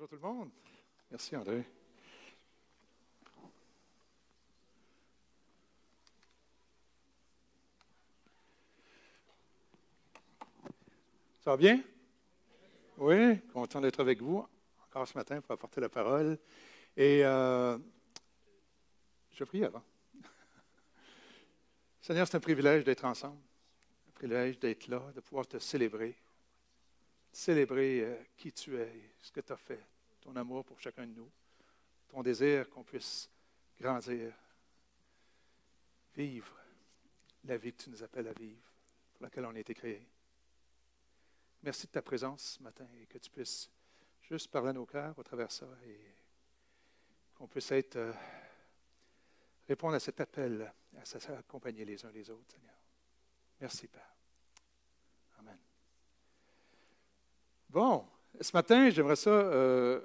Bonjour tout le monde. Merci André. Ça va bien? Oui, content d'être avec vous encore ce matin pour apporter la parole. Et je prie avant. Seigneur, c'est un privilège d'être ensemble, un privilège d'être là, de pouvoir te célébrer. Célébrer qui tu es, ce que tu as fait, ton amour pour chacun de nous, ton désir qu'on puisse grandir, vivre la vie que tu nous appelles à vivre, pour laquelle on a été créés. Merci de ta présence ce matin et que tu puisses juste parler à nos cœurs au travers de ça et qu'on puisse répondre à cet appel, à s'accompagner les uns les autres, Seigneur. Merci, Père. Amen. Bon, ce matin, j'aimerais ça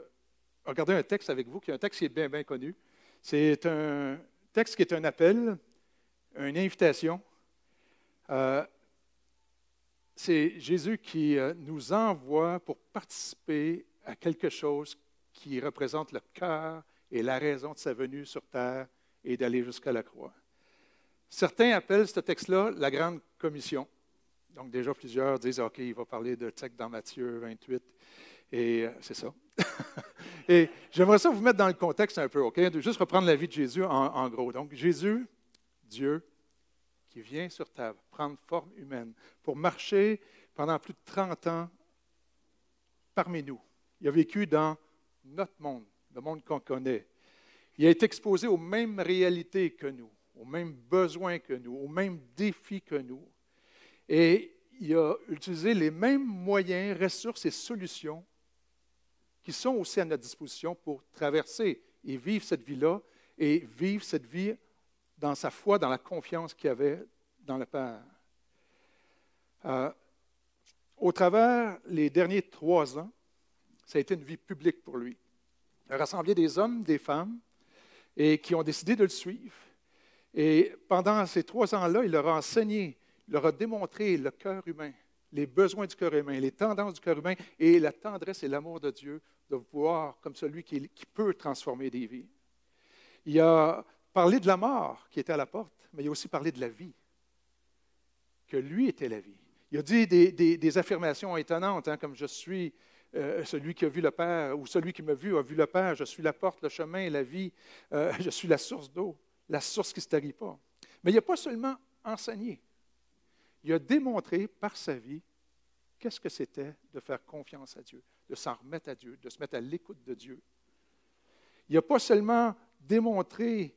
regarder un texte avec vous, qui est un texte qui est bien, bien connu. C'est un texte qui est un appel, une invitation. C'est Jésus qui nous envoie pour participer à quelque chose qui représente le cœur et la raison de sa venue sur terre et d'aller jusqu'à la croix. Certains appellent ce texte-là la Grande Commission. Donc déjà, plusieurs disent, OK, il va parler de texte dans Matthieu 28, et c'est ça. Et j'aimerais ça vous mettre dans le contexte un peu, OK? De juste reprendre la vie de Jésus en gros. Donc Jésus, Dieu, qui vient sur terre, prendre forme humaine, pour marcher pendant plus de 30 ans parmi nous. Il a vécu dans notre monde, le monde qu'on connaît. Il a été exposé aux mêmes réalités que nous, aux mêmes besoins que nous, aux mêmes défis que nous. Et il a utilisé les mêmes moyens, ressources et solutions qui sont aussi à notre disposition pour traverser et vivre cette vie-là et vivre cette vie dans sa foi, dans la confiance qu'il avait dans le Père. Au travers les derniers 3 ans, ça a été une vie publique pour lui. Il a rassemblé des hommes, des femmes, et qui ont décidé de le suivre. Et pendant ces 3 ans-là, il leur a enseigné, il leur a démontré le cœur humain, les besoins du cœur humain, les tendances du cœur humain et la tendresse et l'amour de Dieu de voir comme celui qui peut transformer des vies. Il a parlé de la mort qui était à la porte, mais il a aussi parlé de la vie, que lui était la vie. Il a dit des affirmations étonnantes, hein, comme « Je suis celui qui a vu le Père » ou « Celui qui m'a vu a vu le Père »,« Je suis la porte, le chemin, la vie, je suis la source d'eau, la source qui ne se tarit pas ». Mais il n'a pas seulement enseigné. Il a démontré par sa vie qu'est-ce que c'était de faire confiance à Dieu, de s'en remettre à Dieu, de se mettre à l'écoute de Dieu. Il n'a pas seulement démontré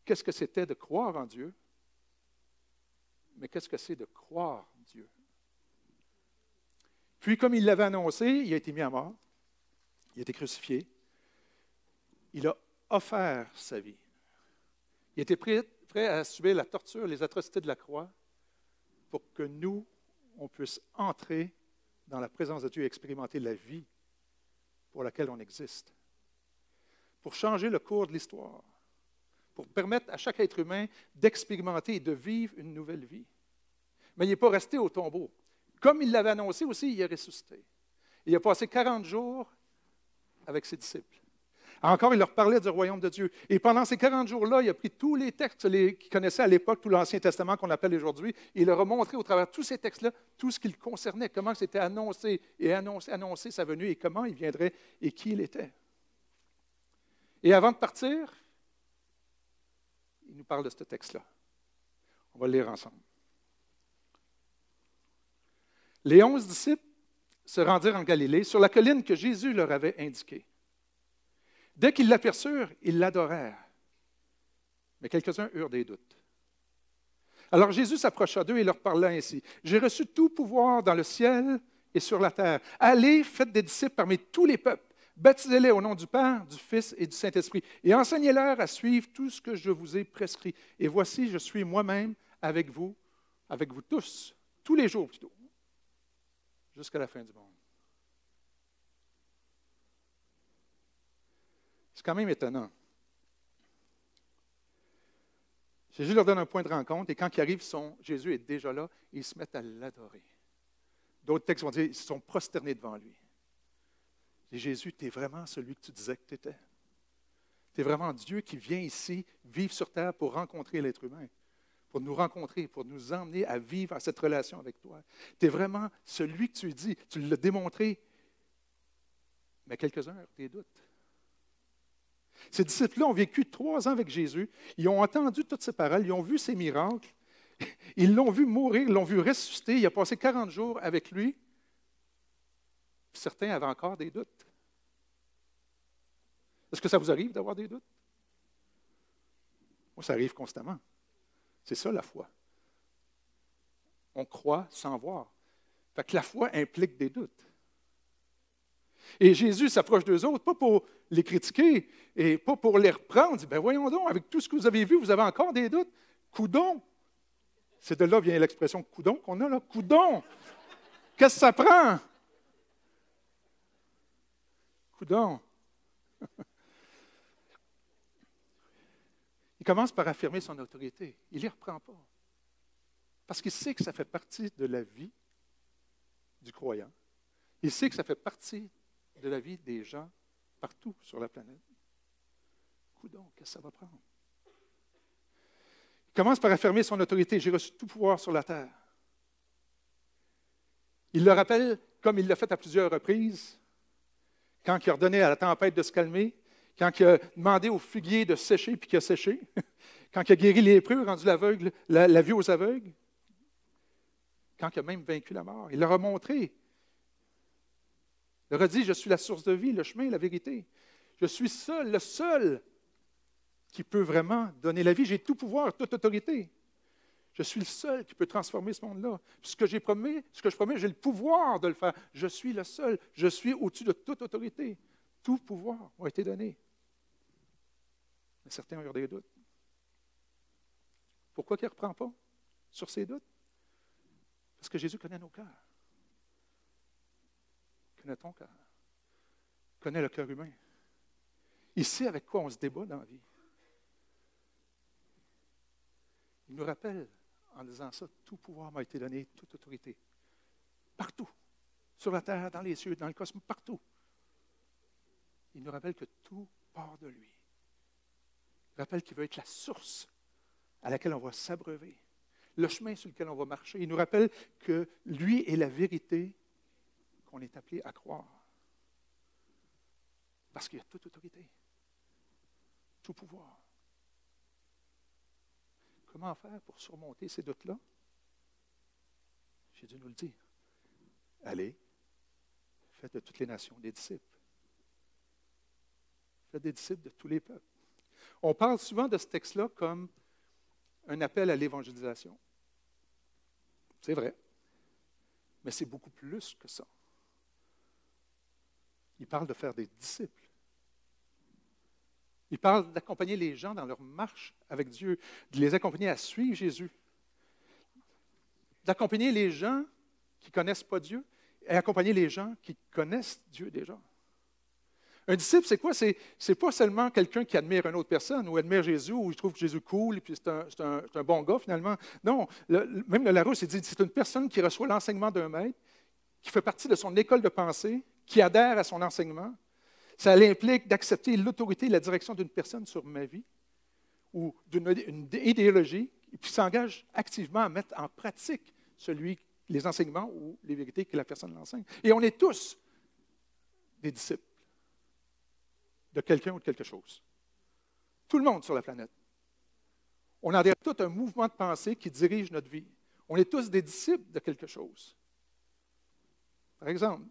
qu'est-ce que c'était de croire en Dieu, mais qu'est-ce que c'est de croire en Dieu. Puis, comme il l'avait annoncé, il a été mis à mort, il a été crucifié, il a offert sa vie. Il était prêt à subir la torture, les atrocités de la croix, pour que nous, on puisse entrer dans la présence de Dieu et expérimenter la vie pour laquelle on existe. Pour changer le cours de l'histoire. Pour permettre à chaque être humain d'expérimenter et de vivre une nouvelle vie. Mais il n'est pas resté au tombeau. Comme il l'avait annoncé aussi, il est ressuscité. Il a passé 40 jours avec ses disciples. Encore, il leur parlait du royaume de Dieu. Et pendant ces 40 jours-là, il a pris tous les textes qu'ils connaissaient à l'époque, tout l'Ancien Testament qu'on appelle aujourd'hui, et il leur a montré au travers de tous ces textes-là tout ce qui le concernait, comment c'était annoncé et annoncé sa venue et comment il viendrait et qui il était. Et avant de partir, il nous parle de ce texte-là. On va le lire ensemble. Les 11 disciples se rendirent en Galilée, sur la colline que Jésus leur avait indiquée. Dès qu'ils l'aperçurent, ils l'adorèrent. Mais quelques-uns eurent des doutes. Alors Jésus s'approcha d'eux et leur parla ainsi. « J'ai reçu tout pouvoir dans le ciel et sur la terre. Allez, faites des disciples parmi tous les peuples. Baptisez-les au nom du Père, du Fils et du Saint-Esprit, et enseignez-leur à suivre tout ce que je vous ai prescrit. Et voici, je suis moi-même avec vous tous les jours plutôt, jusqu'à la fin du monde. » C'est quand même étonnant. Jésus leur donne un point de rencontre, et quand ils arrivent, Jésus est déjà là, et ils se mettent à l'adorer. D'autres textes vont dire qu'ils se sont prosternés devant lui. Et Jésus, tu es vraiment celui que tu disais que tu étais. Tu es vraiment Dieu qui vient ici vivre sur terre pour rencontrer l'être humain, pour nous rencontrer, pour nous emmener à vivre à cette relation avec toi. Tu es vraiment celui que tu dis. Tu l'as démontré, mais quelques-uns ont des doutes. Ces disciples-là ont vécu 3 ans avec Jésus. Ils ont entendu toutes ses paroles, ils ont vu ses miracles. Ils l'ont vu mourir, ils l'ont vu ressusciter. Il a passé 40 jours avec lui. Certains avaient encore des doutes. Est-ce que ça vous arrive d'avoir des doutes? Moi, ça arrive constamment. C'est ça la foi. On croit sans voir. Fait que la foi implique des doutes. Et Jésus s'approche d'eux autres, pas pour les critiquer et pas pour les reprendre. Il dit, ben voyons donc, avec tout ce que vous avez vu, vous avez encore des doutes. Coudon. C'est de là vient l'expression coudon qu'on a là. Coudon. Qu'est-ce que ça prend? Coudon. Il commence par affirmer son autorité. Il ne les reprend pas. Parce qu'il sait que ça fait partie de la vie du croyant. Il sait que ça fait partie de la vie des gens partout sur la planète. Coudon, qu'est-ce que ça va prendre? Il commence par affirmer son autorité. J'ai reçu tout pouvoir sur la terre. Il le rappelle, comme il l'a fait à plusieurs reprises, quand il a ordonné à la tempête de se calmer, quand il a demandé au figuier de sécher puis qu'il a séché, quand il a guéri les lépreux, rendu l'aveugle, la vue aux aveugles, quand il a même vaincu la mort. Il leur a montré. Il leur a dit, je suis la source de vie, le chemin, la vérité. Je suis seul, le seul qui peut vraiment donner la vie. J'ai tout pouvoir, toute autorité. Je suis le seul qui peut transformer ce monde-là. Puis ce que je promets, j'ai le pouvoir de le faire. Je suis le seul. Je suis au-dessus de toute autorité. Tout pouvoir m'a été donné. Mais certains ont eu des doutes. Pourquoi il ne reprend pas sur ces doutes? Parce que Jésus connaît nos cœurs. Il connaît ton cœur. Il connaît le cœur humain. Il sait avec quoi on se débat dans la vie. Il nous rappelle en disant ça, tout pouvoir m'a été donné, toute autorité. Partout. Sur la terre, dans les cieux, dans le cosmos, partout. Il nous rappelle que tout part de lui. Il rappelle qu'il veut être la source à laquelle on va s'abreuver, le chemin sur lequel on va marcher. Il nous rappelle que lui est la vérité qu'on est appelé à croire. Parce qu'il y a toute autorité, tout pouvoir. Comment faire pour surmonter ces doutes-là? J'ai dû nous le dire. Allez, faites de toutes les nations des disciples. Faites des disciples de tous les peuples. On parle souvent de ce texte-là comme un appel à l'évangélisation. C'est vrai, mais c'est beaucoup plus que ça. Il parle de faire des disciples. Il parle d'accompagner les gens dans leur marche avec Dieu, de les accompagner à suivre Jésus, d'accompagner les gens qui ne connaissent pas Dieu et accompagner les gens qui connaissent Dieu déjà. Un disciple, c'est quoi? C'est pas seulement quelqu'un qui admire une autre personne ou admire Jésus ou il trouve Jésus cool et puis c'est un bon gars finalement. Non, même le Larousse, il dit c'est une personne qui reçoit l'enseignement d'un maître, qui fait partie de son école de pensée, qui adhère à son enseignement. Ça implique d'accepter l'autorité et la direction d'une personne sur ma vie ou d'une idéologie et puis s'engage activement à mettre en pratique les enseignements ou les vérités que la personne l'enseigne. Et on est tous des disciples de quelqu'un ou de quelque chose. Tout le monde sur la planète. On adhère tout un mouvement de pensée qui dirige notre vie. On est tous des disciples de quelque chose. Par exemple,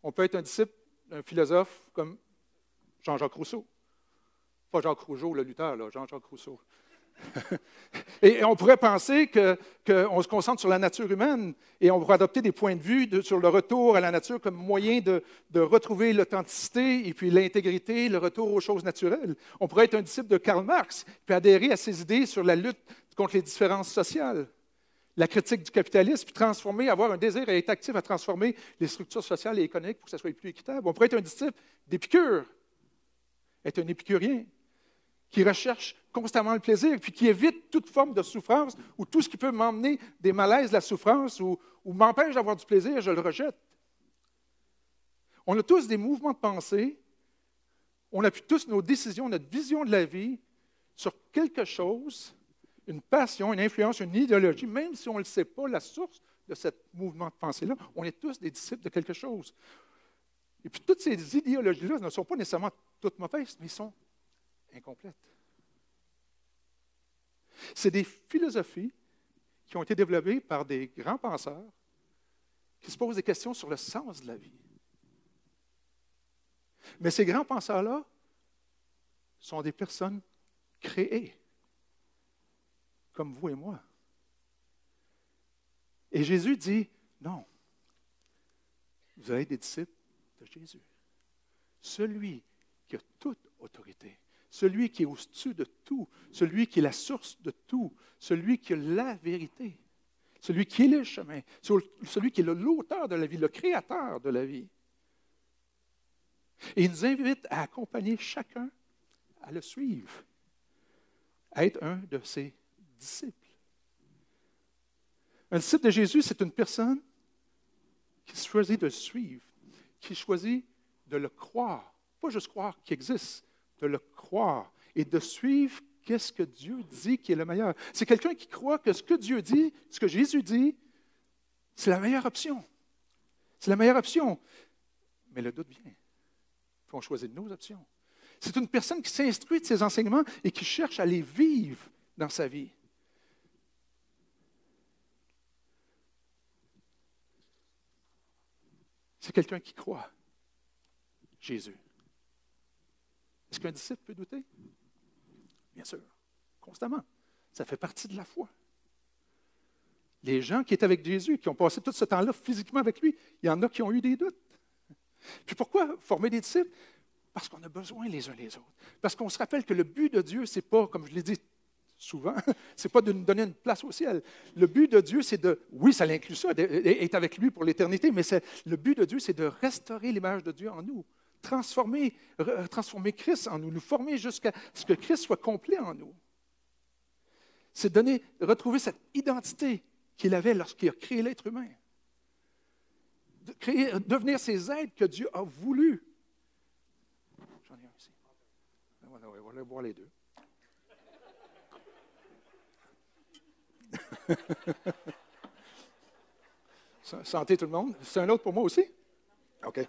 on peut être un disciple d'un philosophe comme Jean-Jacques Rousseau. Pas Jacques Rougeau, le lutteur, là, Jean-Jacques Rousseau. Et on pourrait penser qu'on se concentre sur la nature humaine et on pourrait adopter des points de vue sur le retour à la nature comme moyen de retrouver l'authenticité et puis l'intégrité, le retour aux choses naturelles. On pourrait être un disciple de Karl Marx puis adhérer à ses idées sur la lutte contre les différences sociales, la critique du capitalisme, puis avoir un désir à être actif à transformer les structures sociales et économiques pour que ça soit plus équitable. On pourrait être un disciple d'Épicure, être un épicurien, qui recherche constamment le plaisir, puis qui évite toute forme de souffrance ou tout ce qui peut m'emmener des malaises, de la souffrance ou m'empêche d'avoir du plaisir, je le rejette. On a tous des mouvements de pensée. On appuie tous nos décisions, notre vision de la vie sur quelque chose, une passion, une influence, une idéologie, même si on ne le sait pas, la source de ce mouvement de pensée-là, on est tous des disciples de quelque chose. Et puis toutes ces idéologies-là ne sont pas nécessairement toutes mauvaises, mais sont incomplètes. C'est des philosophies qui ont été développées par des grands penseurs qui se posent des questions sur le sens de la vie. Mais ces grands penseurs-là sont des personnes créées, comme vous et moi. Et Jésus dit, non, vous allez être des disciples de Jésus. Celui qui a toute autorité, celui qui est au-dessus de tout, celui qui est la source de tout, celui qui a la vérité, celui qui est le chemin, celui qui est l'auteur de la vie, le créateur de la vie. Et il nous invite à accompagner chacun à le suivre, à être un de ses disciples. Un disciple de Jésus, c'est une personne qui choisit de le suivre, qui choisit de le croire. Pas juste croire qu'il existe, de le croire et de suivre qu'est-ce que Dieu dit qui est le meilleur. C'est quelqu'un qui croit que ce que Dieu dit, ce que Jésus dit, c'est la meilleure option. C'est la meilleure option. Mais le doute vient. Il faut choisir nos options. C'est une personne qui s'instruit de ses enseignements et qui cherche à les vivre dans sa vie. C'est quelqu'un qui croit Jésus. Est-ce qu'un disciple peut douter? Bien sûr, constamment. Ça fait partie de la foi. Les gens qui étaient avec Jésus, qui ont passé tout ce temps-là physiquement avec lui, il y en a qui ont eu des doutes. Puis pourquoi former des disciples? Parce qu'on a besoin les uns les autres. Parce qu'on se rappelle que le but de Dieu, ce n'est pas, comme je l'ai dit souvent, ce n'est pas de nous donner une place au ciel. Le but de Dieu, c'est de, oui, ça l'inclut ça, d'être avec lui pour l'éternité, mais le but de Dieu, c'est de restaurer l'image de Dieu en nous, transformer Christ en nous, nous former jusqu'à ce que Christ soit complet en nous. C'est retrouver cette identité qu'il avait lorsqu'il a créé l'être humain. Devenir ces êtres que Dieu a voulu. J'en ai un ici. Voilà, on va aller boire les deux. Santé tout le monde. C'est un autre pour moi aussi? OK. Est-ce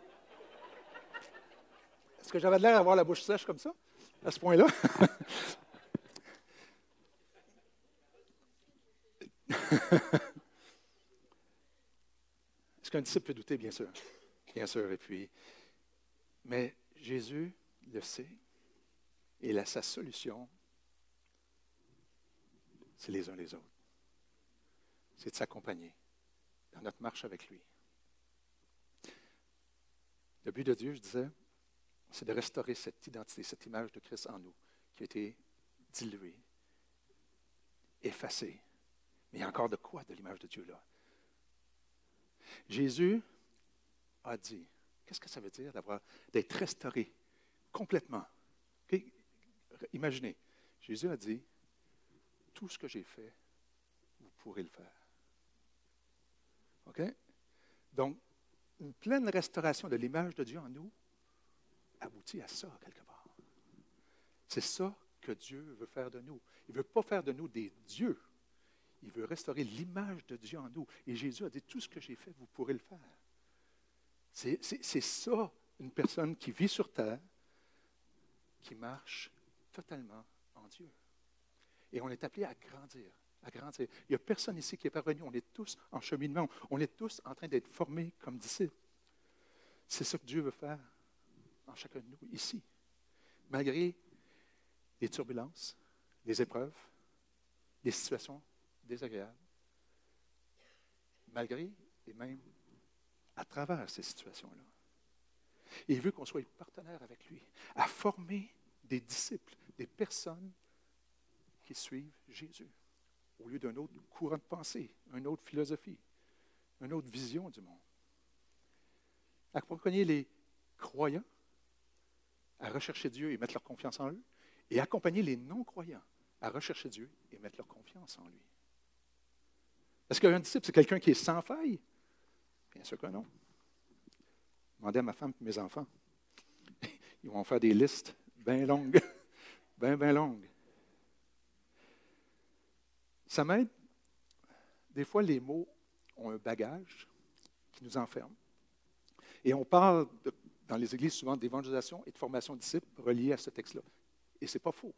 que j'avais l'air d'avoir la bouche sèche comme ça, à ce point-là? Est-ce qu'un disciple peut douter? Bien sûr. Bien sûr. Et puis, mais Jésus le sait. Et sa solution, c'est les uns les autres. C'est de s'accompagner dans notre marche avec lui. Le but de Dieu, je disais, c'est de restaurer cette identité, cette image de Christ en nous, qui a été diluée, effacée. Mais il y a encore de quoi de l'image de Dieu là? Jésus a dit, qu'est-ce que ça veut dire d'être restauré complètement? Okay? Imaginez, Jésus a dit, tout ce que j'ai fait, vous pourrez le faire. OK? Donc, une pleine restauration de l'image de Dieu en nous aboutit à ça, quelque part. C'est ça que Dieu veut faire de nous. Il ne veut pas faire de nous des dieux. Il veut restaurer l'image de Dieu en nous. Et Jésus a dit, tout ce que j'ai fait, vous pourrez le faire. C'est ça, une personne qui vit sur terre, qui marche totalement en Dieu. Et on est appelé à grandir. Il n'y a personne ici qui est parvenu. On est tous en cheminement. On est tous en train d'être formés comme disciples. C'est ça que Dieu veut faire en chacun de nous, ici. Malgré les turbulences, les épreuves, les situations désagréables, malgré et même à travers ces situations-là. Et il veut qu'on soit partenaire avec lui, à former des disciples, des personnes qui suivent Jésus, au lieu d'un autre courant de pensée, une autre philosophie, une autre vision du monde. Accompagner les croyants à rechercher Dieu et mettre leur confiance en eux, et accompagner les non-croyants à rechercher Dieu et mettre leur confiance en lui. Est-ce qu'un disciple, c'est quelqu'un qui est sans faille? Bien sûr que non. Demandez à ma femme et mes enfants. Ils vont faire des listes bien longues, bien longues. Ça m'aide. Des fois, les mots ont un bagage qui nous enferme. Et on parle, dans les églises, souvent d'évangélisation et de formation de disciples reliés à ce texte-là. Et ce n'est pas faux.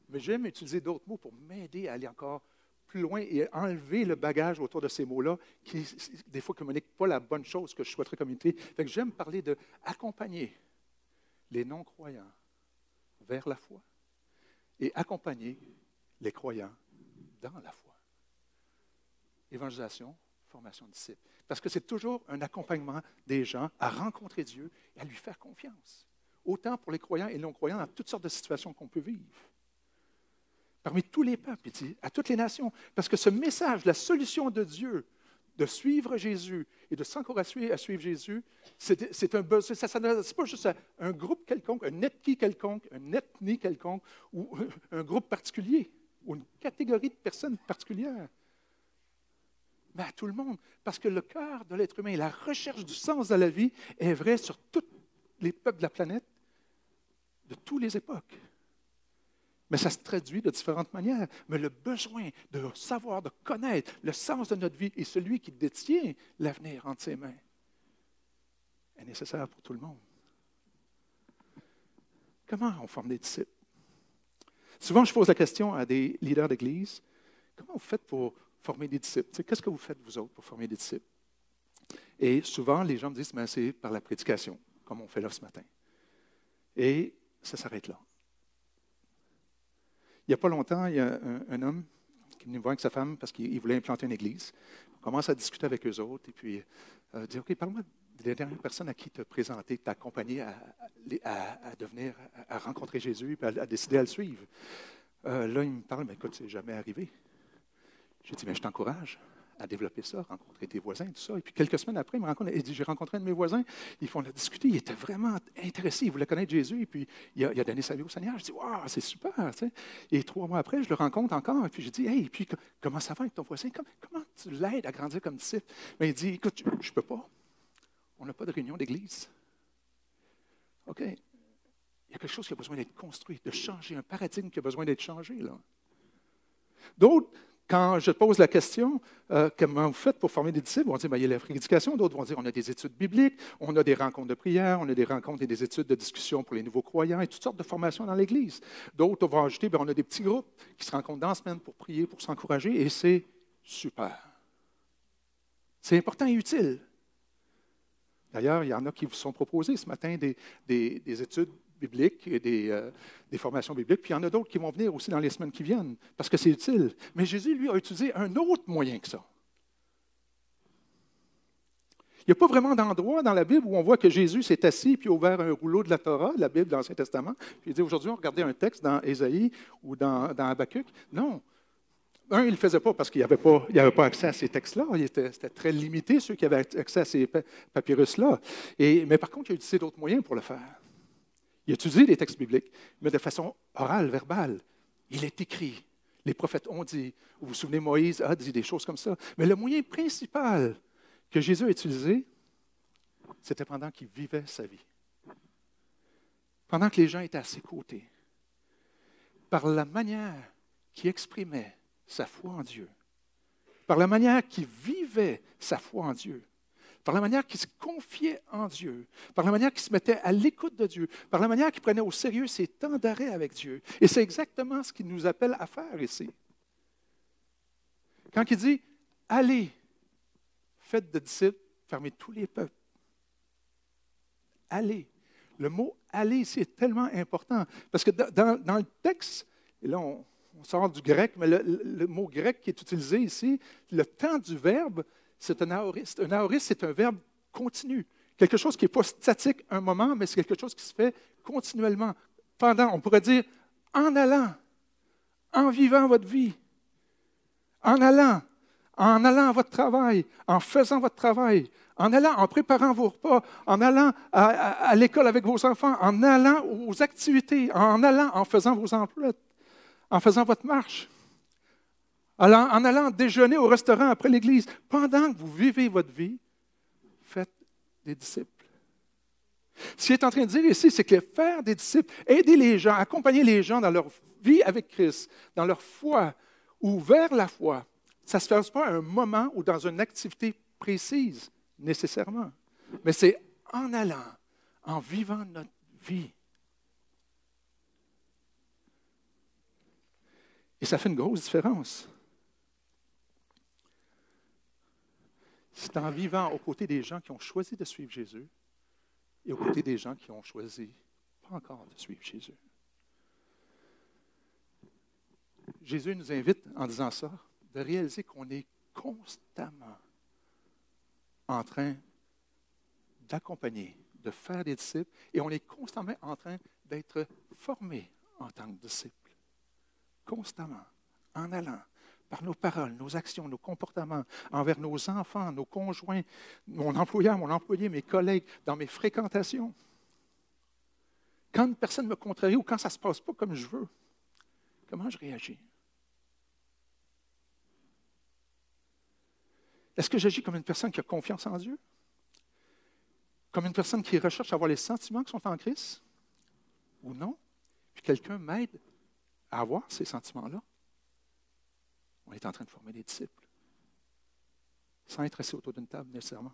Mais j'aime utiliser d'autres mots pour m'aider à aller encore plus loin et enlever le bagage autour de ces mots-là qui, des fois, ne communiquent pas la bonne chose que je souhaiterais communiquer. Fait que j'aime parler d'accompagner les non-croyants vers la foi et accompagner les croyants dans la foi. Évangélisation, formation de disciples. Parce que c'est toujours un accompagnement des gens à rencontrer Dieu et à lui faire confiance. Autant pour les croyants et les non-croyants dans toutes sortes de situations qu'on peut vivre. Parmi tous les peuples, il dit, à toutes les nations. Parce que ce message, la solution de Dieu, de suivre Jésus et de s'encourager à suivre Jésus, c'est un besoin. Ça s'adresse pas juste à un groupe quelconque, une ethnie quelconque, ou un groupe particulier, ou une catégorie de personnes particulières. Mais à tout le monde. Parce que le cœur de l'être humain, la recherche du sens de la vie est vraie sur tous les peuples de la planète, de toutes les époques. Mais ça se traduit de différentes manières. Mais le besoin de savoir, de connaître le sens de notre vie et celui qui détient l'avenir entre ses mains est nécessaire pour tout le monde. Comment on forme des disciples? Souvent, je pose la question à des leaders d'Église, comment vous faites pour former des disciples? Qu'est-ce que vous faites, vous autres, pour former des disciples? Et souvent, les gens me disent, mais c'est par la prédication, comme on fait là ce matin. Et ça s'arrête là. Il n'y a pas longtemps, il y a un homme qui est venu me voir avec sa femme parce qu'il voulait implanter une église. On commence à discuter avec eux autres et puis dire, OK, parle-moi des dernières personnes à qui tu as présenté, t'as accompagné à rencontrer Jésus et à décider à le suivre. Là, il me parle, mais écoute, c'est jamais arrivé. J'ai dit, mais je t'encourage à développer ça, rencontrer tes voisins, tout ça. Et puis, quelques semaines après, il dit, j'ai rencontré un de mes voisins, on a discuté, il était vraiment intéressé, il voulait connaître Jésus, et puis il a donné sa vie au Seigneur. Je dis, waouh, c'est super, tu sais. Et 3 mois après, je le rencontre encore, et puis je dis, hey, puis comment ça va avec ton voisin? Comment tu l'aides à grandir comme disciple? Mais il dit, écoute, je ne peux pas. On n'a pas de réunion d'église. OK. Il y a quelque chose qui a besoin d'être construit, de changer, un paradigme qui a besoin d'être changé, là. D'autres, quand je pose la question, comment vous faites pour former des disciples, on va dire, il y a la prédication. D'autres vont dire, on a des études bibliques, on a des rencontres de prière, on a des rencontres et des études de discussion pour les nouveaux croyants et toutes sortes de formations dans l'Église. D'autres vont ajouter, on a des petits groupes qui se rencontrent dans la semaine pour prier, pour s'encourager, et c'est super. C'est important et utile. D'ailleurs, il y en a qui vous sont proposés ce matin des études bibliques et des formations bibliques, puis il y en a d'autres qui vont venir aussi dans les semaines qui viennent, parce que c'est utile. Mais Jésus, lui, a utilisé un autre moyen que ça. Il n'y a pas vraiment d'endroit dans la Bible où on voit que Jésus s'est assis puis a ouvert un rouleau de la Torah, la Bible dans l'Ancien Testament, puis il dit, aujourd'hui, on regardait un texte dans Ésaïe ou dans Habakkuk. Non. Il ne le faisait pas parce qu'il n'y avait pas accès à ces textes-là. C'était très limité, ceux qui avaient accès à ces papyrus-là. Mais par contre, il a utilisé d'autres moyens pour le faire. Il a utilisé des textes bibliques, mais de façon orale, verbale. Il est écrit. Les prophètes ont dit. Vous vous souvenez, Moïse a dit des choses comme ça. Mais le moyen principal que Jésus a utilisé, c'était pendant qu'il vivait sa vie. Pendant que les gens étaient à ses côtés. Par la manière qu'il exprimait sa foi en Dieu. Par la manière qu'il vivait sa foi en Dieu. Par la manière qu'il se confiait en Dieu, par la manière qu'il se mettait à l'écoute de Dieu, par la manière qu'il prenait au sérieux ses temps d'arrêt avec Dieu. Et c'est exactement ce qu'il nous appelle à faire ici. Quand il dit « Allez, faites de disciples, fermez tous les peuples. » Allez. Le mot « aller » ici est tellement important. Parce que dans le texte, et là on sort du grec, mais le mot grec qui est utilisé ici, le temps du verbe, c'est un aoriste. Un aoriste, c'est un verbe continu. Quelque chose qui n'est pas statique un moment, mais c'est quelque chose qui se fait continuellement. Pendant, on pourrait dire, en allant, en vivant votre vie, en allant à votre travail, en faisant votre travail, en allant, en préparant vos repas, en allant à l'école avec vos enfants, en allant aux activités, en allant, en faisant vos emplois, en faisant votre marche. En allant déjeuner au restaurant après l'église, pendant que vous vivez votre vie, faites des disciples. Ce qu'il est en train de dire ici, c'est que faire des disciples, aider les gens, accompagner les gens dans leur vie avec Christ, dans leur foi ou vers la foi, ça ne se fait pas à un moment ou dans une activité précise, nécessairement. Mais c'est en allant, en vivant notre vie. Et ça fait une grosse différence. C'est en vivant aux côtés des gens qui ont choisi de suivre Jésus et aux côtés des gens qui ont choisi pas encore de suivre Jésus. Jésus nous invite, en disant ça, de réaliser qu'on est constamment en train d'accompagner, de faire des disciples, et on est constamment en train d'être formé en tant que disciple. Constamment, en allant, par nos paroles, nos actions, nos comportements, envers nos enfants, nos conjoints, mon employeur, mon employé, mes collègues, dans mes fréquentations. Quand une personne me contrarie ou quand ça ne se passe pas comme je veux, comment je réagis? Est-ce que j'agis comme une personne qui a confiance en Dieu? Comme une personne qui recherche à avoir les sentiments qui sont en Christ? Ou non? Puis quelqu'un m'aide à avoir ces sentiments-là? On est en train de former des disciples, sans être assis autour d'une table nécessairement.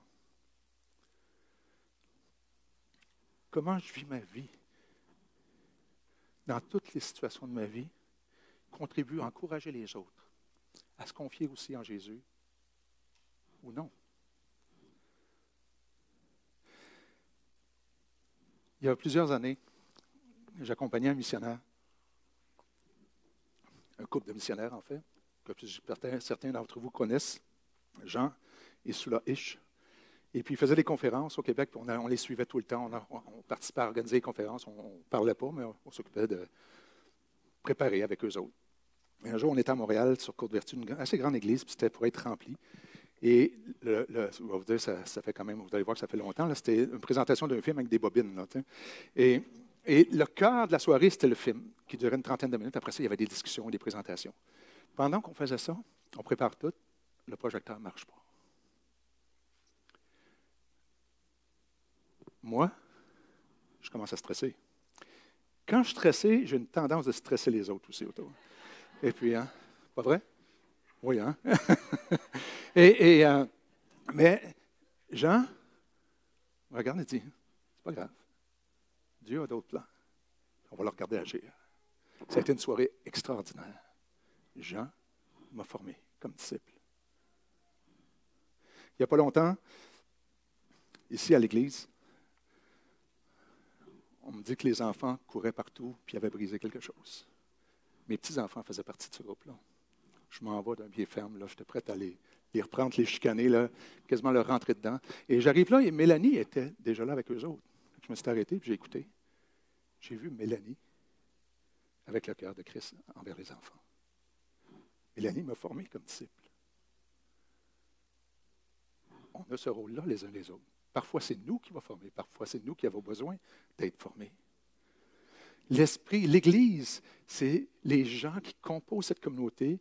Comment je vis ma vie, dans toutes les situations de ma vie, contribue à encourager les autres, à se confier aussi en Jésus, ou non? Il y a plusieurs années, j'accompagnais un missionnaire, un couple de missionnaires en fait, que certains d'entre vous connaissent, Jean et Sula Ish. Et puis, ils faisaient des conférences au Québec, puis on les suivait tout le temps. On participait à organiser des conférences. On ne parlait pas, mais on s'occupait de préparer avec eux autres. Et un jour, on était à Montréal, sur Côte-Vertu, une assez grande église, puis c'était pour être rempli. Et je vais vous dire, ça fait quand même, vous allez voir que ça fait longtemps, là, c'était une présentation d'un film avec des bobines. Là, et le cœur de la soirée, c'était le film, qui durait une trentaine de minutes. Après ça, il y avait des discussions et des présentations. Pendant qu'on faisait ça, on prépare tout, le projecteur ne marche pas. Moi, je commence à stresser. Quand je suis stressé, j'ai une tendance de stresser les autres aussi autour. Et puis, hein, pas vrai? Oui, hein? Mais Jean, regarde et dit, c'est pas grave. Dieu a d'autres plans. On va le regarder agir. Ça a été une soirée extraordinaire. Jean m'a formé comme disciple. Il n'y a pas longtemps, ici à l'église, on me dit que les enfants couraient partout puis avaient brisé quelque chose. Mes petits-enfants faisaient partie de ce groupe-là. Je m'en vais d'un pied ferme, là, j'étais prêt à les reprendre, les chicaner, là, quasiment leur rentrer dedans. Et j'arrive là et Mélanie était déjà là avec eux autres. Je me suis arrêté et j'ai écouté. J'ai vu Mélanie avec le cœur de Christ envers les enfants. Mélanie m'a formé comme disciple. On a ce rôle-là les uns les autres. Parfois, c'est nous qui va former. Parfois, c'est nous qui avons besoin d'être formés. L'Esprit, l'Église, c'est les gens qui composent cette communauté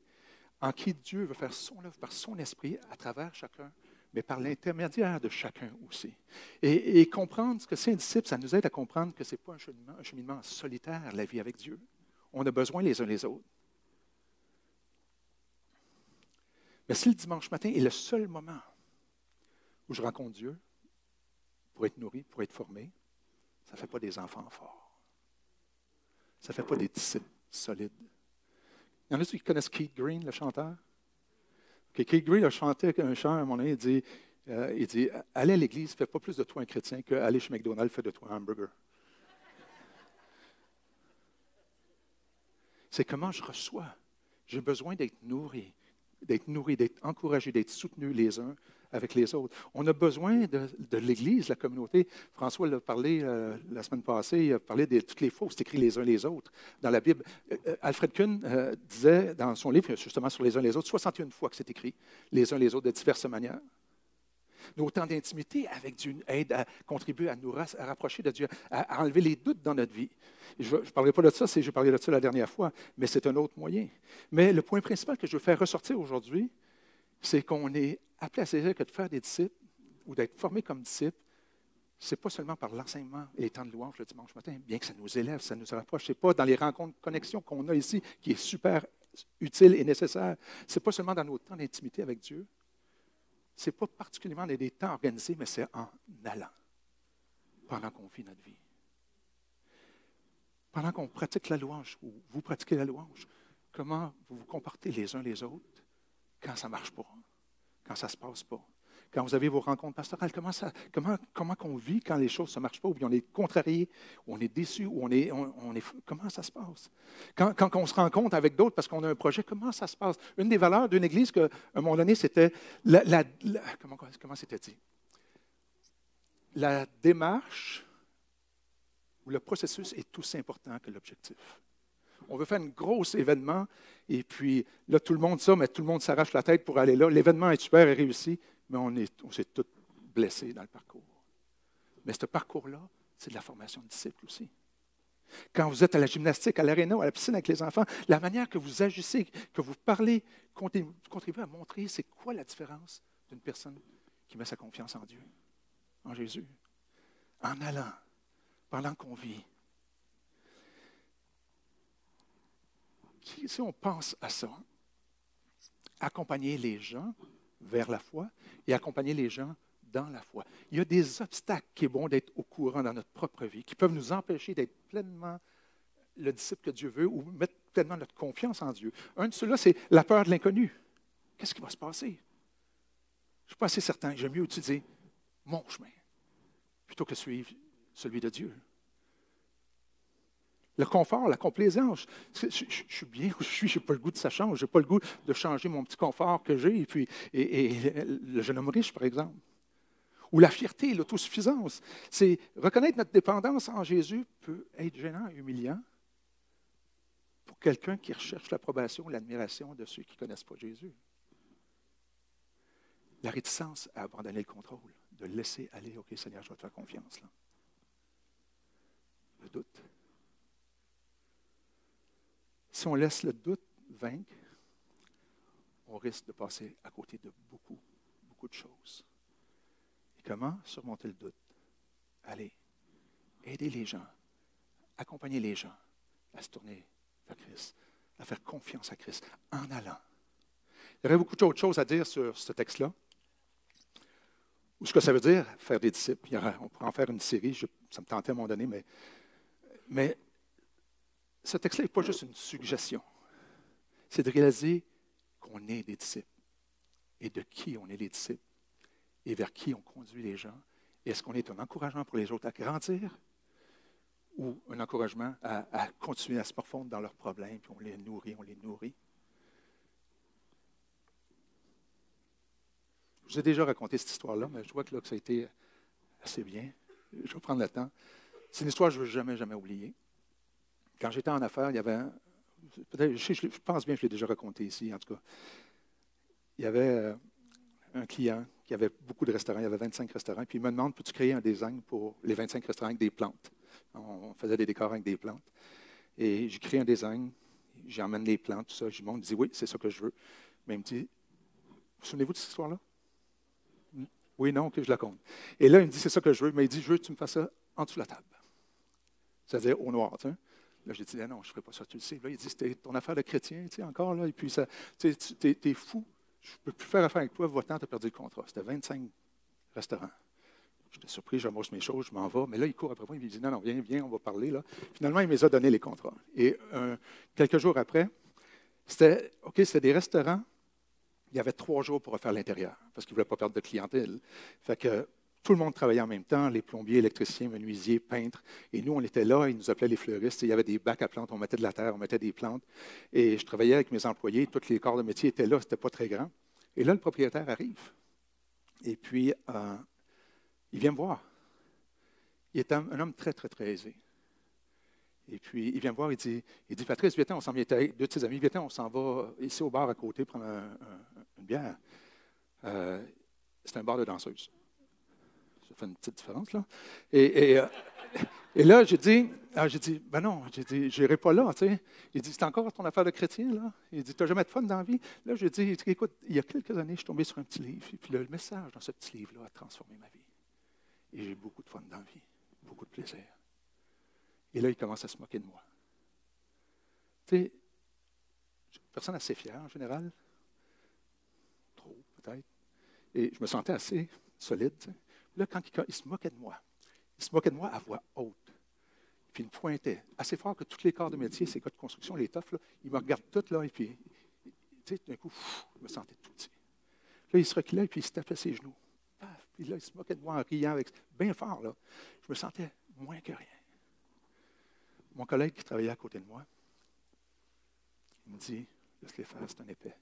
en qui Dieu veut faire son œuvre par son Esprit à travers chacun, mais par l'intermédiaire de chacun aussi. Et comprendre ce que c'est un disciple, ça nous aide à comprendre que ce n'est pas un cheminement solitaire, la vie avec Dieu. On a besoin les uns les autres. Mais si le dimanche matin est le seul moment où je rencontre Dieu, pour être nourri, pour être formé, ça ne fait pas des enfants forts. Ça ne fait pas des disciples solides. Il y en a qui connaissent Keith Green, le chanteur? Okay, Keith Green a chanté un chant à un moment donné, il dit « Aller à l'église ne fait pas plus de toi un chrétien qu'aller chez McDonald's fait de toi un hamburger. » C'est comment je reçois. J'ai besoin d'être nourri, d'être encouragé, d'être soutenu les uns avec les autres. On a besoin de l'Église, la communauté. François l'a parlé la semaine passée, il a parlé de toutes les fois où c'est écrit les uns les autres dans la Bible. Alfred Kuhn disait dans son livre, justement sur les uns les autres, 61 fois que c'est écrit les uns les autres de diverses manières. Nos temps d'intimité avec Dieu aident à contribuer à nous rapprocher de Dieu, à enlever les doutes dans notre vie. Je ne parlerai pas de ça, j'ai parlé de ça la dernière fois, mais c'est un autre moyen. Mais le point principal que je veux faire ressortir aujourd'hui, c'est qu'on est appelé à saisir que de faire des disciples ou d'être formé comme disciple, ce n'est pas seulement par l'enseignement et les temps de louange le dimanche matin, bien que ça nous élève, ça nous rapproche. Ce n'est pas dans les rencontres, connexions qu'on a ici, qui est super utile et nécessaire. Ce n'est pas seulement dans nos temps d'intimité avec Dieu. Ce n'est pas particulièrement dans des temps organisés, mais c'est en allant, pendant qu'on vit notre vie. Pendant qu'on pratique la louange, ou vous pratiquez la louange, comment vous vous comportez les uns les autres quand ça ne marche pas, quand ça ne se passe pas. Quand vous avez vos rencontres pastorales, comment qu'on vit quand les choses ne marchent pas, ou bien on est contrarié, ou on est déçu, ou comment ça se passe? Quand on se rencontre avec d'autres parce qu'on a un projet, comment ça se passe? Une des valeurs d'une Église, qu'à un moment donné, c'était comment c'était dit? La démarche ou le processus est aussi important que l'objectif. On veut faire un gros événement, et puis là, tout le monde s'arrache la tête pour aller là. L'événement est super et réussi, mais on s'est tous blessés dans le parcours. Mais ce parcours-là, c'est de la formation de disciples aussi. Quand vous êtes à la gymnastique, à l'aréna, à la piscine avec les enfants, la manière que vous agissez, que vous parlez, contribue à montrer c'est quoi la différence d'une personne qui met sa confiance en Dieu, en Jésus, en allant, pendant qu'on vit. Si on pense à ça, accompagner les gens vers la foi et accompagner les gens dans la foi. Il y a des obstacles qui est bon d'être au courant dans notre propre vie, qui peuvent nous empêcher d'être pleinement le disciple que Dieu veut ou mettre pleinement notre confiance en Dieu. Un de ceux-là, c'est la peur de l'inconnu. Qu'est-ce qui va se passer? Je ne suis pas assez certain. J'aime mieux utiliser mon chemin plutôt que suivre celui de Dieu. Le confort, la complaisance. Je suis bien où je n'ai pas le goût que ça change. Je n'ai pas le goût de changer mon petit confort que j'ai. Et le jeune homme riche, par exemple. Ou la fierté, l'autosuffisance. C'est reconnaître notre dépendance en Jésus peut être gênant et humiliant pour quelqu'un qui recherche l'approbation, l'admiration de ceux qui ne connaissent pas Jésus. La réticence à abandonner le contrôle, de laisser aller, OK, Seigneur, je vais te faire confiance. Là. Le doute. Si on laisse le doute vaincre, on risque de passer à côté de beaucoup, beaucoup de choses. Et comment surmonter le doute? Allez, aider les gens, accompagner les gens à se tourner vers Christ, à faire confiance à Christ en allant. Il y aurait beaucoup d'autres choses à dire sur ce texte-là. Ou ce que ça veut dire, faire des disciples. On pourrait en faire une série, ça me tentait à un moment donné, mais ce texte-là n'est pas juste une suggestion. C'est de réaliser qu'on est des disciples et de qui on est les disciples et vers qui on conduit les gens. Est-ce qu'on est un encouragement pour les autres à grandir ou un encouragement à continuer à se morfondre dans leurs problèmes, puis on les nourrit. Je vous ai déjà raconté cette histoire-là, mais je vois que ça a été assez bien. Je vais prendre le temps. C'est une histoire que je ne veux jamais, jamais oublier. Quand j'étais en affaires, il y avait, je pense bien que je l'ai déjà raconté ici, en tout cas. Il y avait un client qui avait beaucoup de restaurants, il y avait 25 restaurants, puis il me demande, peux-tu créer un design pour les 25 restaurants avec des plantes? On faisait des décors avec des plantes. Et j'ai créé un design, j'emmène les plantes, tout ça, je lui montre, il dit, oui, c'est ça que je veux. Mais il me dit, vous souvenez-vous de cette histoire-là? Oui, non, que je la compte. Et là, il me dit, c'est ça que je veux, mais il dit, je veux que tu me fasses ça en dessous de la table. C'est-à-dire au noir, tu sais. Là, j'ai dit, non, je ne ferai pas ça, tu le sais. Là, il dit, c'était ton affaire de chrétien, tu sais, encore, là, et puis, tu es fou, je ne peux plus faire affaire avec toi, va-t'en, tu as perdu le contrat. C'était 25 restaurants. J'étais surpris, j'amorce mes choses, je m'en vais, mais là, il court après moi, il me dit, non, viens, on va parler, là. Finalement, il me les a donné, les contrats. Et quelques jours après, c'était des restaurants, il y avait 3 jours pour refaire l'intérieur, parce qu'ils ne voulaient pas perdre de clientèle. Fait que tout le monde travaillait en même temps, les plombiers, électriciens, menuisiers, peintres. Et nous, on était là, ils nous appelaient les fleuristes. Il y avait des bacs à plantes, on mettait de la terre, on mettait des plantes. Et je travaillais avec mes employés, tous les corps de métier étaient là, ce n'était pas très grand. Et là, le propriétaire arrive. Et puis, il vient me voir. Il est un homme très, très, très aisé. Et puis, il vient me voir, il dit Patrice, viens, on s'en vient, deux de ses amis, viens, on s'en va ici au bar à côté prendre une bière. C'est un bar de danseuses. Ça fait une petite différence, là. Et là, j'ai dit, ben non, je n'irai pas là, tu sais. Il dit, c'est encore ton affaire de chrétien, là? Il dit, tu n'as jamais de fun dans la vie? Là, j'ai dit, écoute, il y a quelques années, je suis tombé sur un petit livre, et puis le message dans ce petit livre-là a transformé ma vie. Et j'ai beaucoup de fun dans la vie, beaucoup de plaisir. Et là, il commence à se moquer de moi. Tu sais, je suis une personne assez fière en général. Trop, peut-être. Et je me sentais assez solide. Tu sais. Là, quand il se moquait de moi, il se moquait de moi à voix haute. Puis il me pointait assez fort que tous les corps de métier, ces gars de construction, les toughs, là, ils me regardent tous, là, et puis, tu sais, d'un coup, je me sentais tout petit. Là, il se reculait, puis il se tapait ses genoux. Paf, puis là, il se moquait de moi en riant, bien fort, là. Je me sentais moins que rien. Mon collègue qui travaillait à côté de moi, il me dit, laisse-les faire, c'est un épais.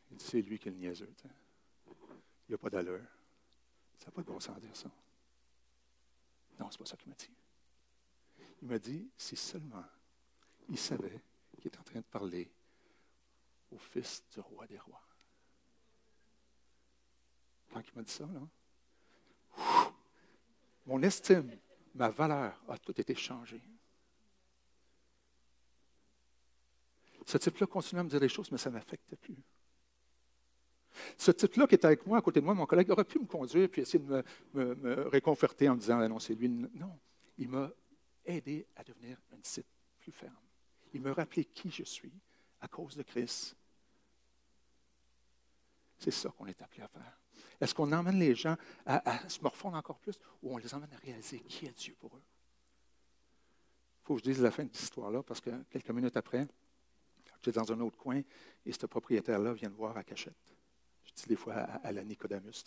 Il dit, c'est lui qui est le niaiseux. T'sais. Il n'a pas d'allure. Ça n'a pas de bon sens de dire ça. Non, c'est pas ça qu'il m'a dit. Il m'a dit, si seulement il savait qu'il est en train de parler au fils du roi des rois. Quand il m'a dit ça, là, mon estime, ma valeur a tout été changée. Ce type-là continue à me dire des choses, mais ça ne m'affectait plus. Ce type-là qui était avec moi, à côté de moi, mon collègue, aurait pu me conduire puis essayer de me réconforter en me disant, ah non, c'est lui. Non, il m'a aidé à devenir un disciple plus ferme. Il m'a rappelé qui je suis à cause de Christ. C'est ça qu'on est appelé à faire. Est-ce qu'on emmène les gens à se morfondre encore plus ou on les emmène à réaliser qui est Dieu pour eux? Il faut que je dise la fin de cette histoire-là parce que quelques minutes après, j'étais dans un autre coin et ce propriétaire-là vient me voir à cachette. Je dis des fois à la Nicodamus,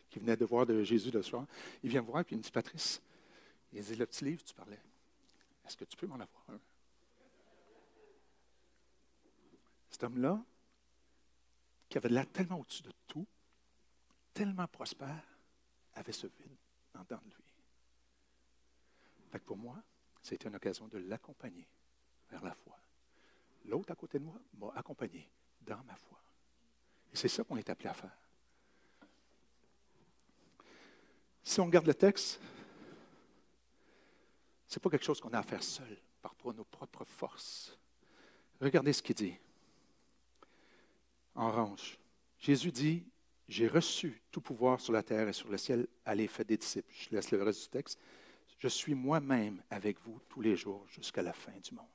qui venait de voir de Jésus le soir. Il vient me voir et il me dit, Patrice, il dit, le petit livre, tu parlais, est-ce que tu peux m'en avoir un? Cet homme-là, qui avait l'air tellement au-dessus de tout, tellement prospère, avait ce vide en dedans de lui. Fait que pour moi, c'était une occasion de l'accompagner vers la foi. L'autre à côté de moi m'a accompagné dans ma foi. Et c'est ça qu'on est appelé à faire. Si on regarde le texte, ce n'est pas quelque chose qu'on a à faire seul, par nos propres forces. Regardez ce qu'il dit. En orange, Jésus dit, « J'ai reçu tout pouvoir sur la terre et sur le ciel, allez, faites des disciples. » Je laisse le reste du texte. « Je suis moi-même avec vous tous les jours jusqu'à la fin du monde. »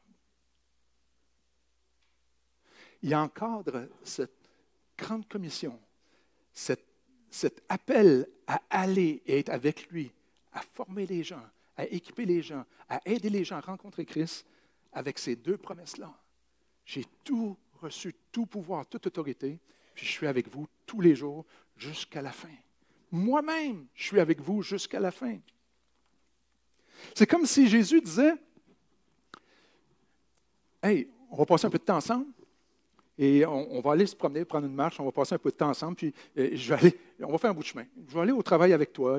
Il encadre cette grande commission, cet appel à aller et être avec lui, à former les gens, à équiper les gens, à aider les gens à rencontrer Christ avec ces deux promesses-là. J'ai tout reçu, tout pouvoir, toute autorité, puis je suis avec vous tous les jours jusqu'à la fin. Moi-même, je suis avec vous jusqu'à la fin. C'est comme si Jésus disait, « Hey, on va passer un peu de temps ensemble. Et on va aller se promener, prendre une marche, on va passer un peu de temps ensemble, puis on va faire un bout de chemin. Je vais aller au travail avec toi,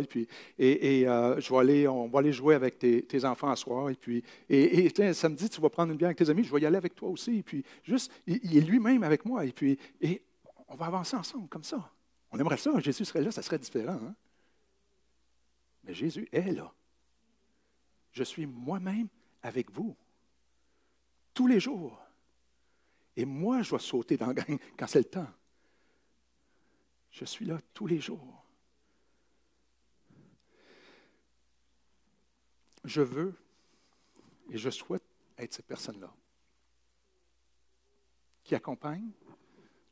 on va aller jouer avec tes enfants à soir, et samedi, tu vas prendre une bière avec tes amis, je vais y aller avec toi aussi, et puis juste, il est lui-même avec moi, et on va avancer ensemble comme ça. On aimerait ça, Jésus serait là, ça serait différent. Hein? Mais Jésus est là. Je suis moi-même avec vous, tous les jours. Et moi, je dois sauter dans la gang quand c'est le temps. Je suis là tous les jours. Je veux et je souhaite être cette personne-là qui accompagne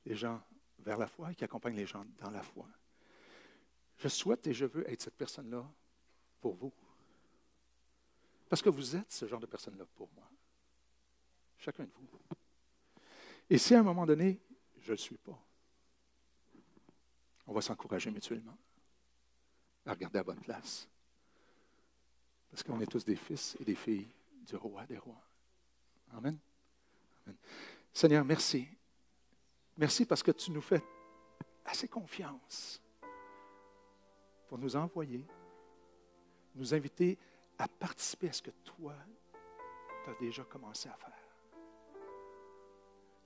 les gens vers la foi et qui accompagne les gens dans la foi. Je souhaite et je veux être cette personne-là pour vous. Parce que vous êtes ce genre de personne-là pour moi. Chacun de vous. Et si à un moment donné, je ne le suis pas, on va s'encourager mutuellement à regarder à la bonne place. Parce qu'on est tous des fils et des filles du roi des rois. Amen. Amen. Seigneur, merci. Merci parce que tu nous fais assez confiance pour nous envoyer, nous inviter à participer à ce que toi, tu as déjà commencé à faire.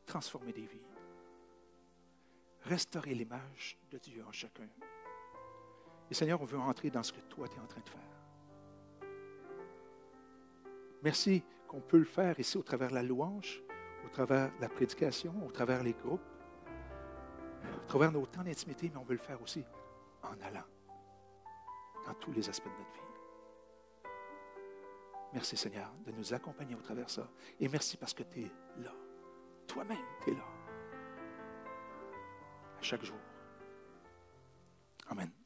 Transformer des vies. Restaurer l'image de Dieu en chacun. Et Seigneur, on veut entrer dans ce que toi, tu es en train de faire. Merci qu'on peut le faire ici au travers de la louange, au travers de la prédication, au travers des groupes, au travers de nos temps d'intimité, mais on veut le faire aussi en allant. dans tous les aspects de notre vie. Merci Seigneur de nous accompagner au travers de ça. Et merci parce que tu es là. Toi-même, tu es là. À chaque jour. Amen.